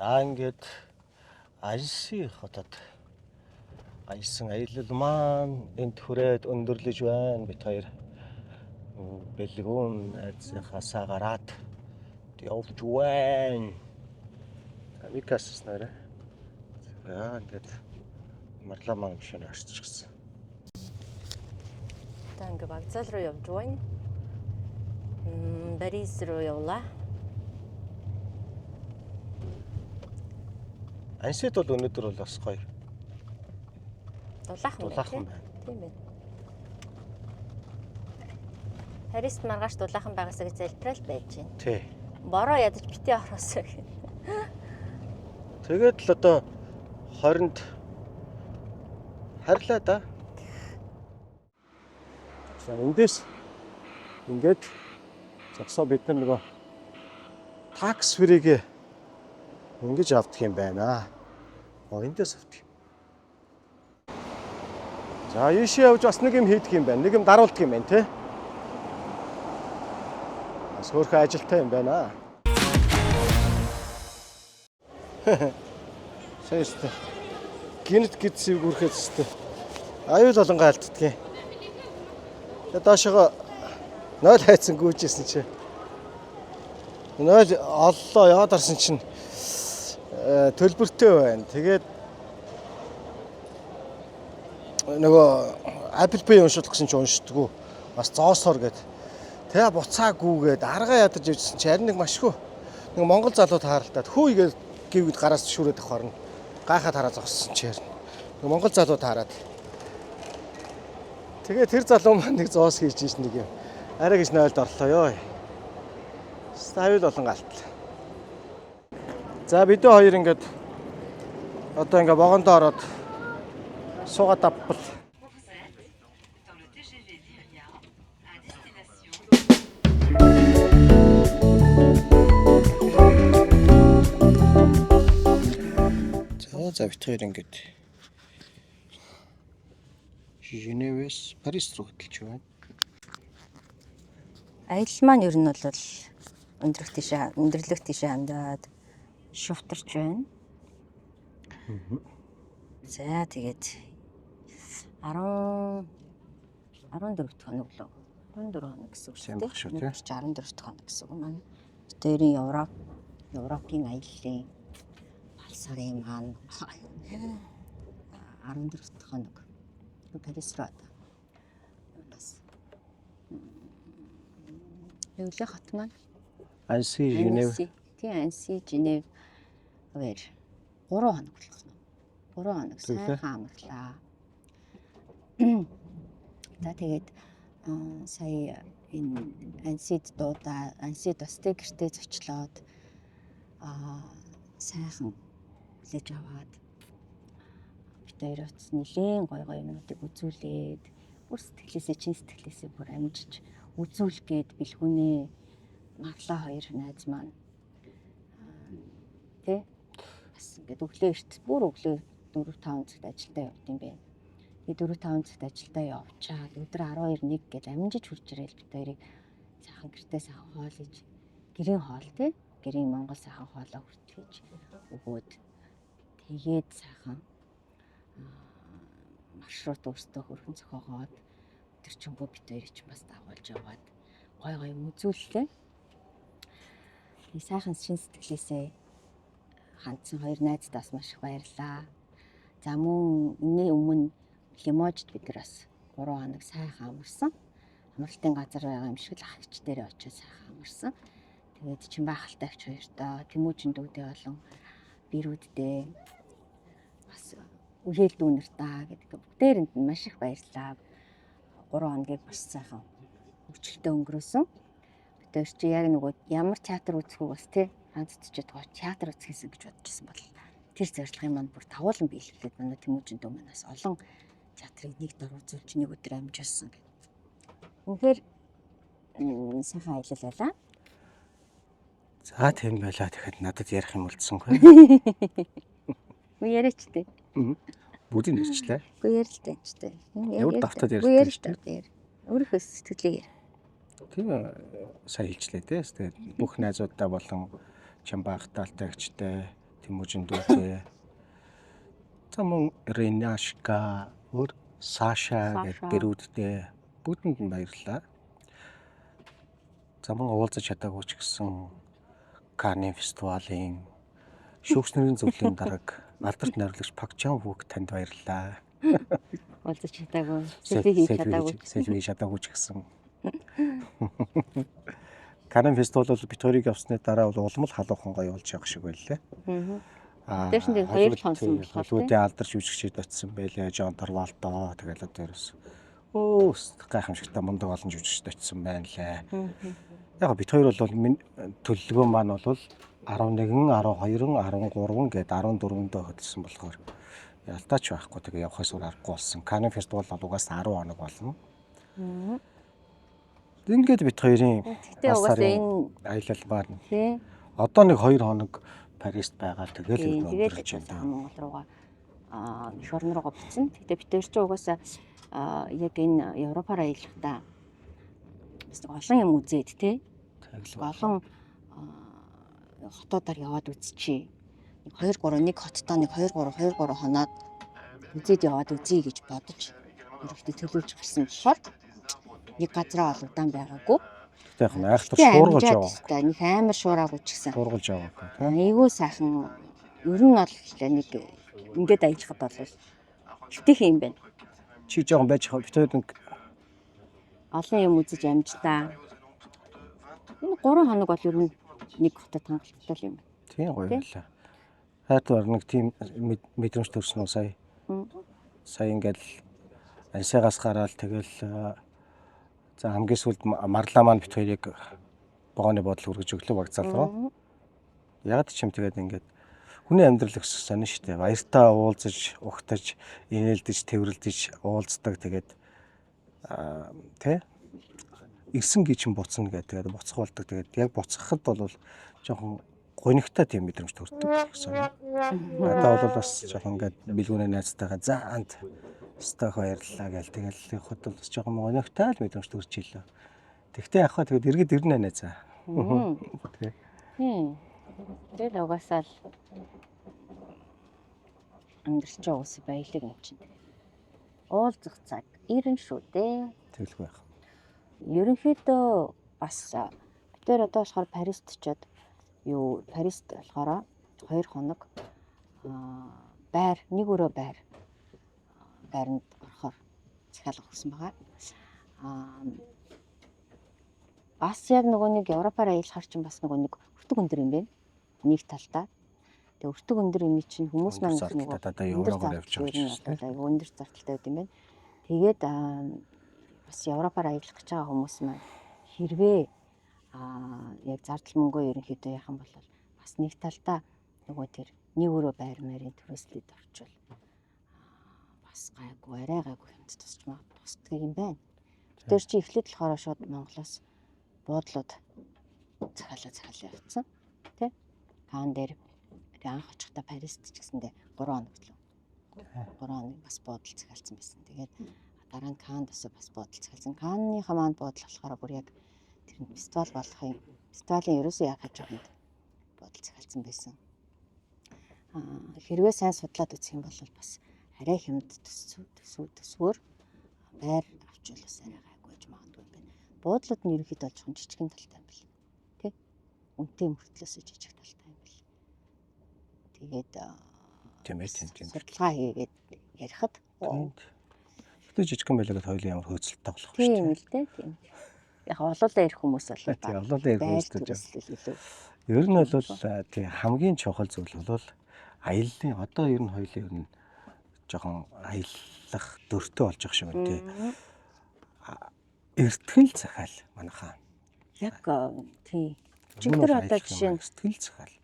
За ингээд Альси хотод аясан аялал маань энд хүрээд өндөрлөж байна. Бид хоёр бэлгүүн найзынхаасаа гараад явж байна. Викас нэрэ. За ингээд марлаа маань машин арччихсан. За ингээд Вокзал руу явж байна. Парис руу явлаа. Ансид бол өнөөдөр бол бас гоё. Дулаахан байна. Тийм байна. Парист маргааш дулаахан байгаасаа гэж залбирал байж байна. Тий. Бороо ядаж бити ороосоо гэх. Тэгээд л одоо 20-нд харьлаа да. За эндээс ингээд зогсоо бид нар нөгөө такс фриг ингэж авдаг юм байна. Эндээс авдаг. За ийшээ явж бас нэг юм хийдэг юм байна. Нэг юм даруулдаг юм байна те. Бас хөөрхөн ажилтай юм байна. Сайстай. Гинт гидсийг үрхэж өстэй. Аюул болон гаалтдгийг. Тэгээд доошоо 0 хайцсан гүйжсэн чи. 0 оллоо яваад арсан чинь төлбөртэй байна. Тэгээд нөгөө Apple Pay уншуулах гэсэн чи уншдаггүй. Бас зоосоор гээд. Тэгээ буцаагүйгээд аргаа ядаж явжсэн чи харин нэг машгүй. Нэг Монгол залуу тааралдаад хөөгээд гівгэд гараас шүүрээд ах хорно. Гайхаад хараа зогссон чи харин. Нэг Монгол залуу таарад. Тэгээ тэр залуу маань нэг зоос хийж ийш нэг юм. Арай гэж нойлд орлоо ёо. Ставил болон галтлаа. За бид хоёр ингээд одоо ингээд вагондоо ороод суугаад авбал. За бид хоёр ингээд Женевээс Парис руу хөдөлж байна. Аялал маань ер нь бол өндөрлөх тийшээ хандаад шувтарч байна. За тэгээд 14 дахь хоног лөө 14 хоног гэсэн үг шүү дээ. 14 дахь хоног гэсэн үг маань. Тэрийн Европын аяллаа сарын маань 14 дахь хоног Парис руу бас Өвлө хот маань Анси Женев. Тийм Анси Женев хоёр 3 хоног болох нь. 3 хоног сайхан амарлаа. За тэгээд сая энэ Ансид дуудаа Ансид бас тэг гэртээ зочлоод сайхан хүлээж аваад бид хоёроос нэлийн гой юмнуудыг үзүүлээд бүр сэтгэлээсээ чин сэтгэлээсээ бүр амжиж үзүүлгээд бэлгүнээ марлаа хоёр найз маань тэ бас ингээд өглөө эрт бүр өглөө 4-5 цагт ажилдаа явд юм бэ. Тэгээд 4-5 цагт ажилдаа явчаад өдөр 12-1 гэж амжиж хурж ирээл бид хоёрыг сайхан гэртээ сайхан хоол хийж гэрийн хоол тэ гэрийн Монгол сайхан хоолоо хүртгийж өгөөд тэгээд сайхан маршрут өөртөө хөргөн зохиогоод тэр чимгөө бид хоёрыг ч бас дагуулж яваад гой юм үзүүллээ. Сайхан шин сэтгэлээсээ хандсан хоёр найздаас маш их баярлаа. За мөн энэ өмнө Лиможд бид нар бас 3 хоног сайхан амарсан. Амралтын газар байгаа юм шиг л ах эгч дээрээ очиж сайхан амарсан. Тэгээд Чимбайхалтай эгч хоёртоо Тэмүүжин дүүдээ болон бирүүддээ бас үеэл дүүнэр та гэдэг бүгдээрэнд нь маш их баярлалаа. 3 хоногийг бас сайхан хөвчлөлтөд өнгөрөөсөн. Бид хоёр чи яг нөгөө ямар театр үзэх үү бас тий хандцчихэд гоо театр үзэхээс гэж бодчихсон бол тэр зорилгын маань бүр тавуулан биелүүлээд манай Тэмүүжин дүү манаас олон театрыг нэг дор үзүүлж нэг өдөр амжуулсан гэх. Үнэхээр сайхан аялал байлаа. За тийм байлаа. Тэгэхэд надад ярих юм болцсонгүй. Яриач тээ. Бүгдийг ярьчлаа. Үгүй ярилтай ч тээ. Ямар давтаад ярьж. Өөрийнхөө сэтгэлээ яар. Тийм сайн хэлчлээ те. Тэгээд бүх найзуудаа болон Чимбайхталтайгчтай фильмүүжинд үзээ. За мөн Ренашка, өөр Саша гэх гэрүүдтэй бүгдэнд нь баярлалаа. За мөн уулзаж чадаагүй ч гэсэн Канн фестивалийн шүүгчнэрийн зөвлөлийн дарга алдарт найруулагч Пак Чан Вук танд баярлалаа. Уулзаж чадаагүй, селфи хийж чадаагүй ч гэсэн. Канн фестивал бол бит хоёрыг явсны дараа бол улам л халуухан гоё болж явах шиг байлээ. Тэр чинь хоёр л хонсон болохоор Холливуудын алдарч жүжигчид очсон байлээ. Жон Торвалдо тэгэл дээрээс гайхамшигтай мундаг олон жүжигчид очсон байна лээ. Яг бит хоёр бол төлөвлөгөө маань бол 11, 12, 13 гээд 14-нд хөдөлсөн болохоор ялтаач байхгүй тэгээ явахаас өөр аргагүй болсон. Канн фестивал бол угаасаа 10 хоног болно. Ингээд бит хоёрын энэ аялал маань одоо нэг 2 хоног Парист байгаа тэгэл өнгөрч байна. Монгол руугаа эх орн руугаа буцсан. Гэтэ бид хоёр ч угаасаа яг энэ Европоор аялахдаа бас олон юм үзээд тий. Олон хотуудаар яваад үзчихье. 1 хоттоо 2 3 хоноод үзээд яваад үзье гэж бодож ерөөхдөө төлөвлөж гисэн болохоор нэг газараа ол удаан байгаагүй. Яг айхтар шуургалж яваа. Нэг амар шуураагүй ч гэсэн. Шуургалж яваа. Айгүй сайхан ер нь бол нэг ингээд аялахад бол хитээх юм байна. Чи жоохон байж бит хоёр нэг олон юм үзэж амжлаа. Энэ 3 хоног бол ер нь нэг хотод хангалттай юм. Тийм гоё байлаа. Хайртар нэг тийм мэдрэмж төрсөн үү сая. Сая ингээл ансаагаас гараад тэгэл за хамгийн сүүлд марлаа маань бит хоёрыг богооны бодол хүргэж өглөө вокзал руу. Яг ч юм тэгээд ингээд хүний амьдрал өсөх сонин штэ. Баяртаа уулзаж, угтаж, инээлдэж, тэрвэрлдэж уулздаг тэгээд тэ ирсэн гिचэн буцна гэдэг. Тэгээд буцах болдог. Тэгээд яг буцахад бол жоохон гонигтай тийм мэдрэмж төрдөг гэсэн. Надад бол бас жоохон ингээд бэлгүүнээ найзтайгаа заанд стах баярлалаа гэл тэгэл явахад бол бас жоохон гонигтай л мэдрэмж төрж ийлээ. Тэгтээ явахаа тэгээд эргээд ирнэ нэ за. Тэгэл угаасаа л амьдрч уус баялаг юм чинь. Уулзах цаг ирэн шүү дээ. Тэгэлгүй байх. Ерөнхийдөө бас бид тэр одоо болохоор Парист очиод Парист болохоор 2 хоног нэг өрөө байранд орохоор захиалга өгсөн байгаа. Бас яг нөгөө нэг Европоор аялахаар чинь бас нөгөө нэг өртөг өндөр юм байна. Нэг талдаа. Тэгээ өртөг өндөр юм чинь хүмүүс маань нөгөө одоо Европоор явж байгаа юм. Өндөр зардалтай байд юм байна. Тэгээд бас Европоор аялах гэж байгаа хүмүүс маань хэрвээ яг зардал мөнгөө ерөнхийдөө яхан бол бас нэг талдаа нөгөө тэр нэг өрөө байрмарын төрөслөд орчвол бас гайгүй арай гайгүй юмд тусдаг юм байна. Тэр чи эхлээд болохоор шууд Монголоос буудлууд захиалаа явцсан. Тэ? Канн дээр анх очихдаа Парист ч гэсэндээ 3 хоног л. 3 хоног бас буудал захиалсан байсан. Тэгээд дараа нь Каннд бас буудал захиалсан. Канныхаа маань буудал болохоор бүр яг тэр фестивал болохын фестивалийн ерөөсөө яг хаж байгаа юм буудал захиалсан байсан. Хэрвээ сайн судлаад үзэх юм бол бас арай хямд төсвөр байр авчвал бас арай гайгүй гэж магадгүй юм байна. Буудлууд нь ерөнхийдөө бол жоохон жижигэн талтай юм байна. Тэ? Үнэтэй мөртлөөс жижиг талтай юм байна. Тэгээд тийм. Судалгаа хийгээд ярихад Гэтэ жижигэн байлгаад хоёулын ямар хөөцөлтэй болох вэ? Тийм л дээ. Тийм. Яг олоолаа ирэх хүмүүс бол тийм олоолаа ирэх хүмүүс л. Ер нь бол тийм хамгийн чухал зүйл бол аяллаа одоо ер нь хоёулын ер нь жоохон аяллах дөртөө болж байгаа шиг байна тий. Эртгэл захиал манайхаа. Яг тий. Чигтэр одоо жишээ нь эртгэл захиал.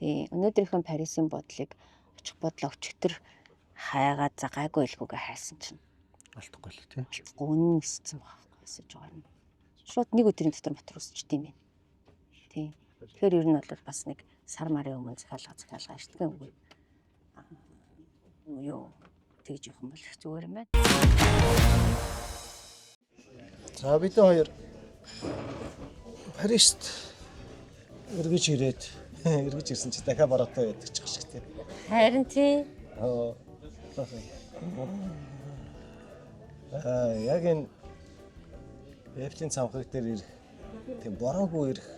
Тий. Өнөөдрийнхэн Парисын бодлыг очих бодлоо өчигдөр хайгаад за гайгүй илгүүгээ хайсан чинь алдахгүй л тий. Гүн өссөн байхгүй өсөж байгаа юм. Шууд нэг өдрийн дотор мотор өсчт юм байна. Тий. Тэгэхээр ер нь бол бас нэг сар марын өмнө захиалга аштдаг юм. Юу тэгж явах юм бол зүгээр юм байна. За бид хоёр Парист эргэж ирээд эргэж ирсэн чи дахиад бороотой байдаг ч шиг тий. Харин тий. Яг энэ Эвлийн цамхаг дээр ирэх тийм бороогүй ирэх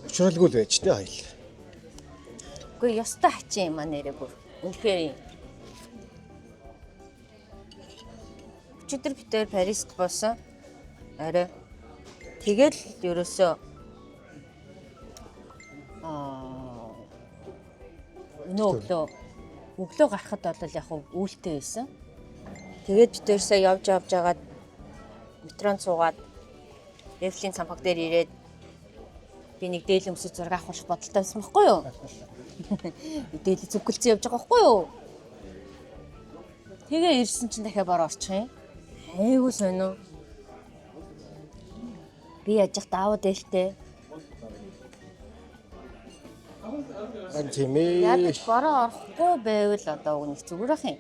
учралгүй л байж тий хоёул. Үгүй ёстой хачин юм аа нэрээ бүр. Үнэхээр өчигдөр бид тээр Парист боосон. Арай тэгэл ерөөсөө өглөө гарахад бол яг үүлтэй байсан. Тэгээд бид тээрсээ явж агаад метронд суугаад Эвлийн цамхаг дээр ирээд би нэг дээлэн өсөж зураг авах бодолтой байсан байхгүй юу? Дээлэн зүггэлцэн явж байгаа байхгүй юу? Тэгээ ирсэн чинь дахиад бороо орчих юм. Айгуу сонио. Би яж даваа дээлтэй. Ан тийм ээ. Ядаж бороо орохгүй байвал одоо нэг зүгээр ах юм.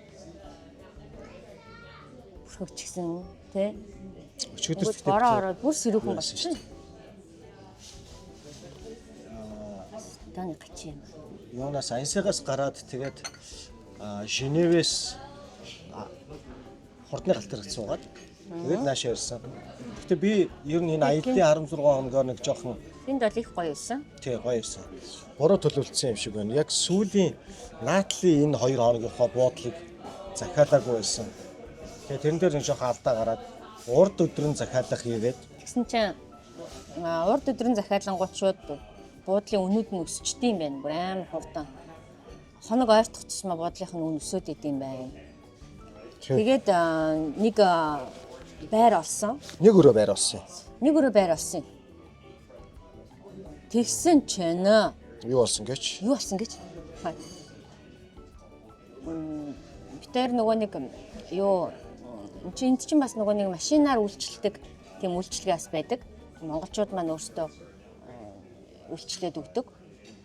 Өчигсөн тий. Өчигдөр бороо ороод бүр сэрүүхэн болсон шүү. Таны гачи юм. Юунаас ансигаас гараад тэгээд Женевээс хурдны галт дээр суугаад тэгээд наашаа ирсэн. Гэтэ би ер нь энэ аяллаа 16 хоногоор нэг жоохон энд бол их гоё байсан. тий гоё байсан. Буруу төлөвлөсөн юм шиг байна. Яг сүүлийн наатлын энэ 2 хоногийнхоо буудлыг захиалаагүй байсан. Тэгээд тэрэн дээр нэг жоохон алдаа гараад урд өдрөн захиалах хийгээд Тэгсэн чинь урд өдрөн захиалангууд шууд буудлын үнүүд нь өсчдөг юм байна. Бүр амар хурдан. Хоног ойртох тусмаа буудлынх нь үн өсөд идэм байна. Тэгээд нэг байр олсон. нэг өрөө байр болсон. Нэг өрөө байр олсон. Тэгсэн чинь Юу болсон гэж? юу болсон гэж? Битэр нөгөө нэг юу энд чинь бас нөгөө нэг машинаар үйлчилдэг тийм үйлчилгээ бас байдаг. Монголчууд маань өөрсдөө үйлчлээд өгдөг.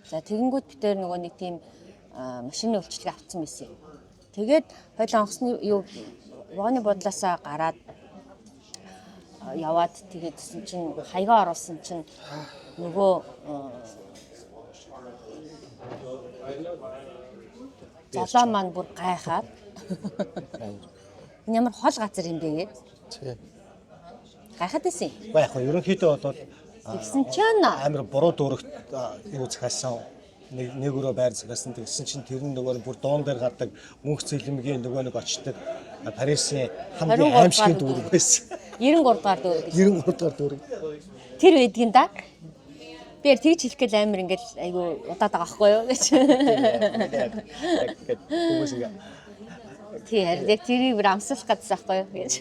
За тэгэнгүүт битэр нөгөө нэг тийм машины үйлчилгээ авсан байсан юм. Тэгээд хоёул онгоцны юу вагоны бодлоосаа гараад яваад тэгээд чинь хаягаа оруулсан чинь нөгөө залуу маань бүр гайхаад энэ ямар хол газар юм бэ гээд Тий. гайхаад байсан юм. Яг хөө ерөнхийдөө бол Тэгсэн чинь амар буруу дүүрэгт юу захиасан нэг өрөө байр захиасан. Тэгсэн чинь тэр нь нөгөө бүр дуун дээр гардаг мөнх цэлмгийн нөгөө нэг очдог Парисын хамгийн аимшигын дүүрэг байсан. 93 дахь дүүрэг гэж. 93 дахь дүүрэг. Тэр байдгийн да. Би яг тэгж хэлэх гээл амар ингээл айгу удаад байгаа байхгүй юу гэж. Хүмүүс ингэ. Тий харин яг тэрийг бүр амсуулах гэдсэн байхгүй юу гэж.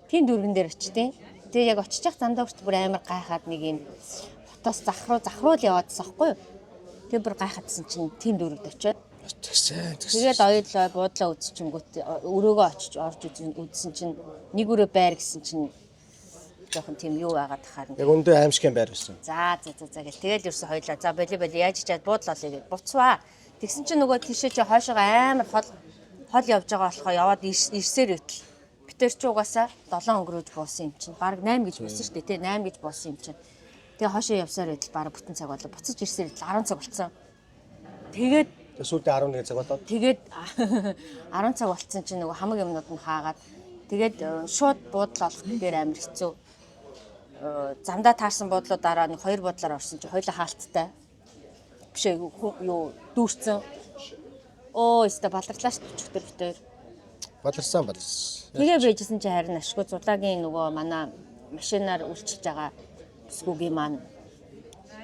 Тийм дүүргэн дээр очтیں۔ Тэгээ яг очиж явах зандаа хүртэл бүр амар гайхаад нэг юм хотоос захруу л яваадсан байхгүй юу. Тэгээ бүр гайхаадсан чинь тийм дүүрэгд очиод. Тэгсэн. Тэгээд оёлоо буудлаа үзчихэнгүүт өрөөгөө очиж орж үзсэн чинь нэг өрөө байр гэсэн чинь жоохон тийм юу байгаад тахаар. Яг өндөө аимшигын байр байсан. За гэл тэгэл ерөөсө хоёлаа. За боли яаж чаад буудлаа гээд буцваа. Тэгсэн чинь нөгөө тийшээ чи хойшоо амар хол явж байгаа болохоо яваад ирсээр өтл. Битэр чи угаасаа 7 өнгөрөөж буусан юм чинь. Бараг 8 гэж буусан шүү дээ тий 8 гэж буусан юм чинь. Тэгээ хойшоо явсаар өтл бараг бүтэн цаг болоо. Буцаж ирсээр өтл 10 цаг болцсон. Тэгээд Сүүлдээ 11 цаг болоод. Тэгээд 10 цаг болцсон чинь нөгөө хамаг юмнууд нь хаагаад тэгээд шууд буудлаа олох гэхээр амар хэцүү. Замдаа таарсан буудлуудаараа нэг 2 буудлаар орсон чинь хоёулаа хаалттай. Биш юу дүүрсэн. Оо өстө баларлаа шүү дээ битээр. Баларсан. Тэгээ байжсэн чи харин ашгүй зулагийн нөгөө манай машинаар үйлчилж байгаа бүсгүйгийн маань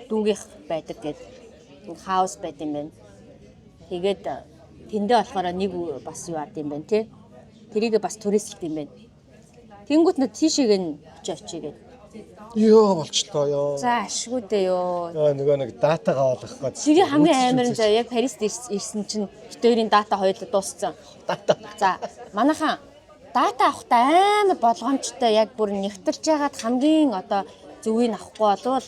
дүүгийнх байдаг гэдэг хаус байт юм байна. Тэгээд тэндээ болохоор нэг бас юу ад юм байна тий. Тэрийг бас түрээсэлт юм байна. Тэнгүүт нь тийшээг нь очигээд. Йоо болчлоо ёо. За ашгүй дээ ёо. Нөгөө нэг датагаа олгох гээд. Шигээ хамгийн амар нь за яг Парист ирсэн чинь битэрийн дата хоёул дууссан. За манайхан дата авахтаа амар болгоомжтой яг бүр нэгтэлж яагаад хамгийн одоо зөвийг авахгүй болвол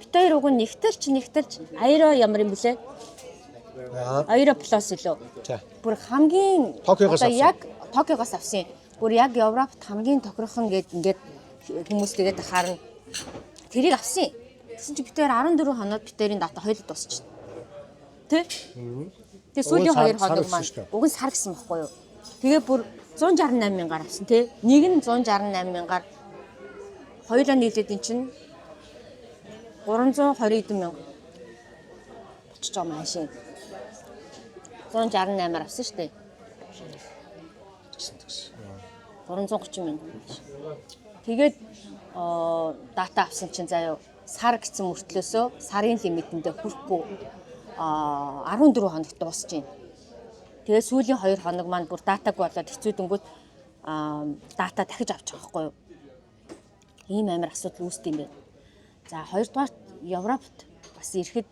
битэр уг нь нэгтэлж аэро ямар юм блэ? Аэро плюс илүү. Бүр хамгийн одоо яг Токиогоос авсан. Бүр яг Европт хамгийн тохирох нь гээд ингээд хүмүүс тэгээд харна. Тэрийг авсан. Тэгсэн чи битээр 14 хоноод битээрийн дата хоёул дуусчихна. Тэ? Тэгээ сүүлийн 2 хоног маань уг нь сар гэсэн байхгүй юу? Тэгээ бүр 168 мянгаар авсан тий. Нэг нь 168 мянгаар хоёулаа нийлээд эн чинь 320 мянга болчих жоо машин. 168-аар авсан шүү дээ. 330 мянга. Тэгээд дата авсан чинь заяа сар гэсэн мөртлөөсөө сарын лимитэндээ хүрэхгүй 14 хоногт дуусч байна. Тэгээ сүүлийн 2 хоног маань бүр датаг болоод хэцүүдэнгүүт дата дахиж авчих واخгүй юу. Ийм амар асуудал үүсдэг юм байна. За хоёрдугаар Европт бас ирэхэд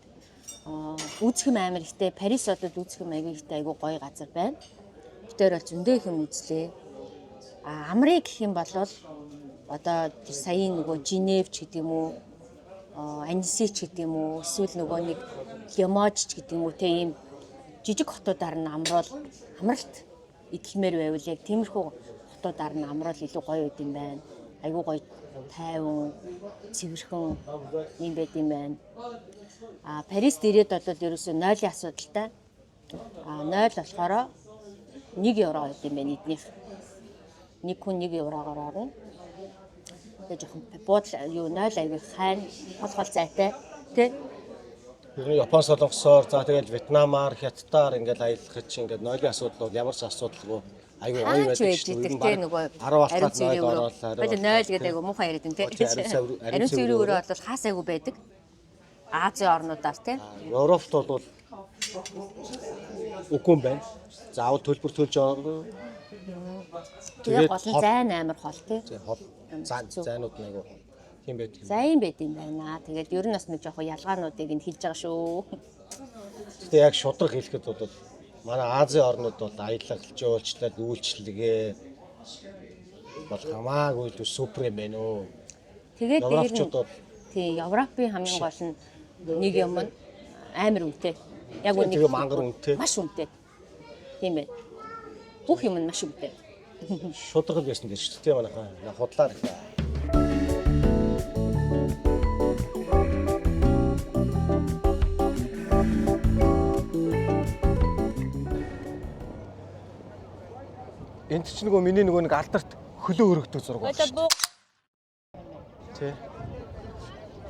үзэх юм амар ихтэй Парис хотод үзэх юм аягүй ихтэй аягүй гоё газар байна. Битээр бол зөндөө их юм үзлээ. Амрыг гэх юм бол одоо саяын нөгөө Женев ч гэдэг юм уу, Анси ч гэдэг юм уу, эсвэл нөгөө нэг Лимож ч гэдэг юм уу, тийм жижиг хотуудаар нь амралт идэлмээр байвал яг тиймэрхүү хотуудаар нь амрал илүү гоё байд юм байна. Айгуу гоё тайван, цэвэрхэн юм байд юм байна. Парист ирээд бол ерөөсөө 0-ийн асуудалтай. 0 болохоор 1 евро байд юм байна эднийх. Нэг хүн 1 еврогоор орно. Тэгээ жоохон буудлаа юу 0 аягүй хайн хол зайтай тий. Ер нь Япон солонгосоор за тэгэл Вьетнамаар, Хятадаар ингээд аялах чинь ингээд 0-ийн асуудал бол ямар ч асуудалгүй айгүй гоё байдаг шүү дээ. Тий нөгөө 10 алтаад 0 ороод харин 0 гэдэг айгүй муухай яриад юм тий. Ариун цэврийн өрөө бол хаас айгүй байдаг. Азийн орнуудаар тий. Европт бол үгүй юм байна. Заавал төлбөр төлж орно. Тэгээд гол нь зайн амар хол тий. Зайнууд нэг тийм байт юм. Зайн байт юм байна. Тэгээд ер нь бас нэг жоохон ялгаануудыг нь хэлж байгаа шүү. Гэтэ яг шудраг хэлэхэд бол манай Азийн орнууд бол аялал жуулчлал үйлчлэгээ бол хамаагүй л супер юм байна өө. Тэгээд Европчууд бол тий Европын хамгийн гол нь нэг юм амар үнэтэй. Яг үнэ мангар үнэтэй. Маш үнэтэй. Тийм байна. Бүх юм нь маш үнэтэй. Шудраг байсан гэж шүү дээ манайхаа. Худлаар их. Энд ч нөгөө миний нөгөө нэг алдарт хөлөө өргөдөг зураг байна. Тэ.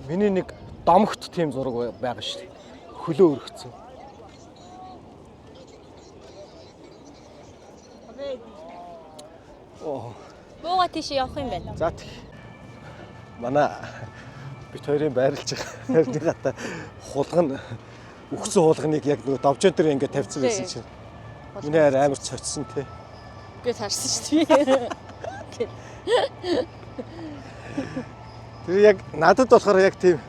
Миний нэг домогт тийм зураг байгаа шүү дээ. Хөлөө өргөцсөн. Бууга тийш явах юм байна. За тий. Манай бит хоёрын байрлаж байгаа гата хулган өгсөн хулганыг яг нөгөө довжоо дээр ингээд тавьсан байсан чинь. Миний хайр амар цоцсон тий. Гэ харсан шүү дээ. Тэр яг надад болохоор яг тийм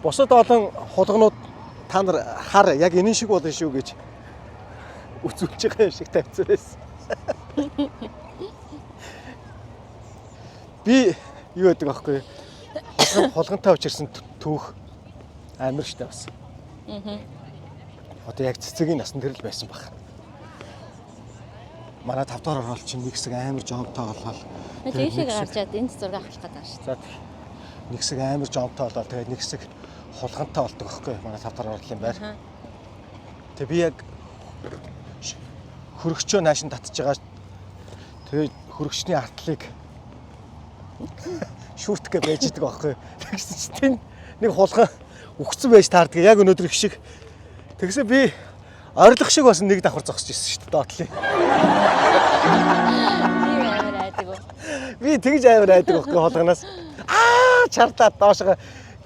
бусад олон хулганууд та нар хар яг энэ шиг болно шүү гэж үзүүлж байгаа юм шиг тавьсан байсан. Би юу гэдэг аахгүй хулгантай учирсан түүх амир штэ бас. Одоо яг цэцэгийн насан дээр л байсан баг. Манай 5 дахь орол чинь нэг хэсэг амир жомтой болол. Тийшээ гарчаад энд зураг авах гэдэг шүү. За нэг хэсэг амир жомтой болол тэгээд нэг хэсэг хулгантай болдог аахгүй манай 5 дахь орлын байр. Тэгээ би яг хөргөчөө наашин татж байгаа. Тэгээд хөргөчний артлыг шүртгэе байж идэг аахгүй. Тэгсэн чинь тэнд нэг хулган үхсэн байж таардаг. Яг өнөөдөр их шиг. Тэгсэн би орилох шиг бас нэг давхар зогсож ирсэн шүү дээ доотлын. Би тэгж амар айдаг аахгүй хулганаас. Чарлаад доошоо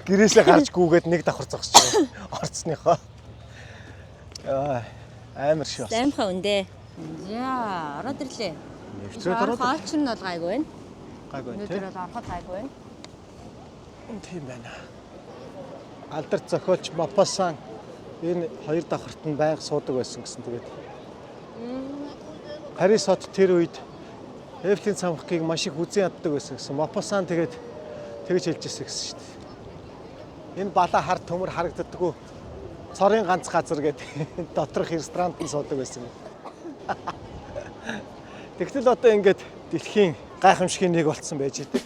гэрээсээ гарч гүүгээд нэг давхар зогсож ирсэн. Орцсныхоо. Амар шүү. Амхаа үндэ. За, ороод ирлээ. Нэвтрээд ороод. Хаач нь бол гайгүй байна. Гайгүй байна. Өнөөдөр бол ороход гайгүй байна. Тийм байна. Алдарт зохиолч Мопассан энэ хоёр давхарт нь байнга суудаг байсан гэсэн тэгээд. Парис хот тэр үед Эйфелийн цамхгийг маш их үзэн яддаг байсан гэсэн. Мопассан тэгээд тэгж хэлж ирсэн гэсэн шүү дээ. Энэ балаа хар төмөр харагддаггүй. Цорын ганц газар гэдэг доторх ресторанд нь суудаг байсан. Тэгтэл одоо ингээд дэлхийн гайхамшигын нэг болцсон байж идэг.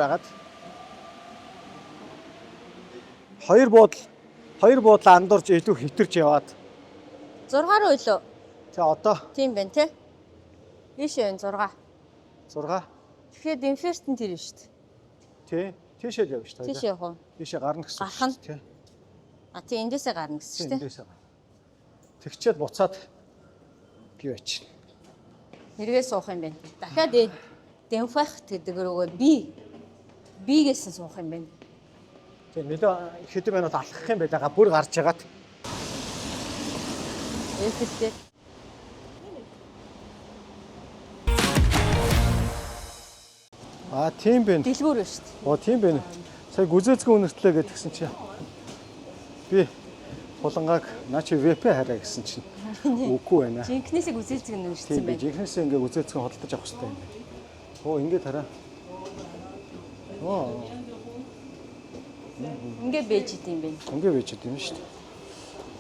агаад. Хоёр буудлаа андуурж илүү хитэрч яваад. 6 руу илүү. За одоо Тийм байна те. Ийшээ энэ 6. 6. Тэгэхээр инферт нь тэр шүү дээ. Тий. Тийшээ л явна шүү дээ. Тийш явах уу? Тийшээ гарна гэсэн. Гарах нь. Тий. А тий эндээсээ гарна гэсэн шүү дээ. Эндээсээ. Тэгчээд буцаад бий очив. Эргээ суух юм байна. Дахиад дэмфах гэдэг рүүгээ бигээс суух юм байна. Тэг нэлээ хэдэн минут алхах юм байлаа. Бүр гарч ягаад. Элбэлтэй. Тийм байна. Дэлгүүр шүү дээ. Тийм байна. Сая гүзээцгэн үнэртлээ гэдгсэн чи. Би хулангааг наачи ВП хараа гэсэн чинь үгүй байна. Жинкнээсээ үзэлцэг нэрчсэн байна. Жинкнээсээ ингээ гүзээцгэн хөдөлж авах хэрэгтэй юм байна. Ингээд хараа. Ингээ бэж идэм бэ. Ингээ бэж идэм шүү дээ.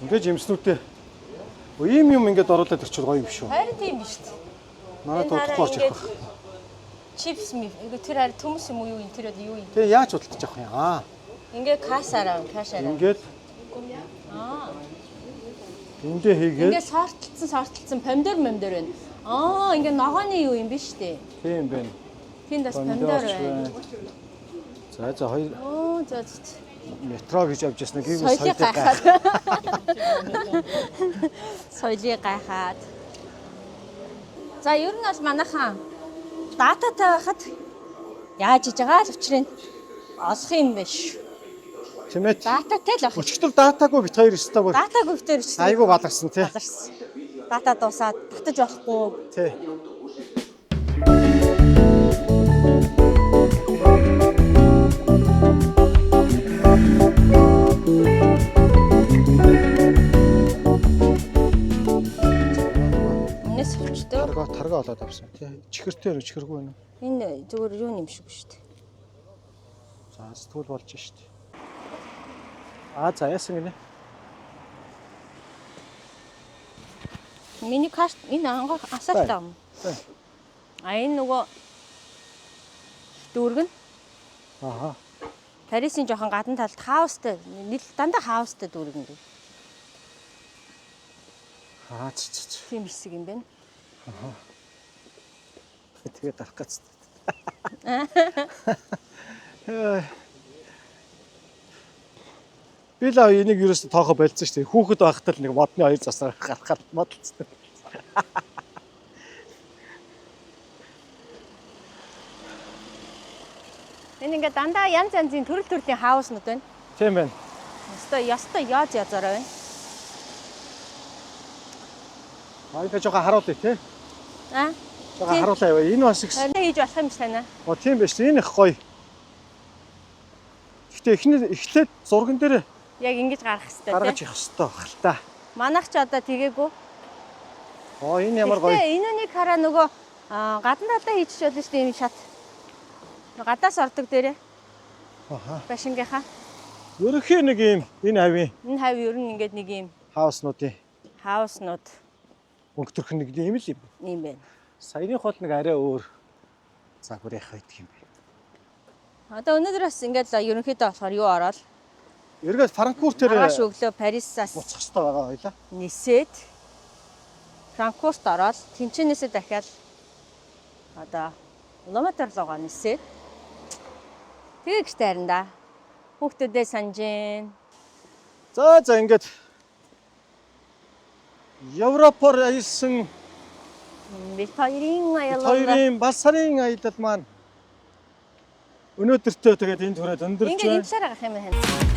Ингээ жимснүүтэй. Ийм юм ингээд оруулаад ирчихвэл гоё юм шүү. Харин тийм биш үү? Манай дуудахгүй орж ирэх байх. Чипс ми. Тэр харин төмс юм уу юу энэ тэр юу юм? Тэгээ яаж худалдаж авах юм? Ингээ кашаараа. Ингээд эндээ хийгээд ингээ сортолцсон помидор байна. Ингээ ногооны юу юм биш үү? тийм байна. Тэнд бас помидор байна. За хоёр За. метро гэж явж яснаа гівс Соёлыг соёлыг гайхаад. Соёлыг гайхаад. За ер нь бол манайхан дататай байхад яаж иж байгаа л учрын олох юм биш. Чимээ Дататай л байх. өчигдөр датаагүй бит хоёр өстой бүр Датаг өвтөр чинь. айгу баларсан тий. Баларсан. Дата дуусаад татаж болохгүй. Тий. Энэс хүчтэй. Тарга олоод авсан тий. Чихэртэй чихэргүй байна. Энэ зүгээр юу юм шиг шүү дээ. За сэтгүүл болж штт. За яасан гинэ. Миний каст энэ ангаа асаалтаа. Энэ нөгөө дүүргэн. Парисын жоохон гадна талд хаустай дандаа хаустай дүүргэн дээ. Тийм хэсэг юм байна. Тэгээд дарах гэж. Би л энийг ерөөсө тоохо болцсон шүү дээ. Хүүхэд байхад л нэг модны хоёр засаар гарахад модалцсан. Энэ ингээ дандаа янз янзын төрөл төрлийн хауснууд байна. Тийм байна. Ястай яаж язаараа байна. Ингээ жоохон харуулъя тий. Жоохон харуулъя яваа. Энэ бас их хийж болох юм байна. Тийм байж тий. Энэ их гоё. Гэхдээ эхлээд зурган дээр Яг ингэж гарах хэрэгтэй гаргаж явах хэрэгтэй хальтаа. Манайх ч одоо тэгээгүй. Энэ ямар гоё. Тэгээ энэнийг хараа нөгөө гадна талаа хийчих болно шүү дээ энэ шат. Гадаас ордог дээрээ. Башингийнхаа. Ерөнхий нэг юм энэ хавийн. Энэ хав ер нь ингээд нэг юм хауснууд өнгөтөрх нэг юм л юм. юм байна. Саяных бол нэг арай өөр загвар явах байдаг юм байна. Одоо өнөөдөр бас ингээд ерөнхийдөө болохоор юу ороод Эргээд Франкфуртээр маргааш өглөө Парисаас буцах хэрэгтэй байгаа хоёлаа. нисээд Франкфурт ороод тэнцэнээсээ дахиад одоо километр лугаа нисээд тэгэж тайранда хүүхдүүдээ санжин. За ингээд Европоор аялсан бид хоёрын хоёрын бас сарын аялал маань өнөөдөртөө тэгээд энд хүрээд өндөрлж ингээд байна. имсаар гарах юм байна.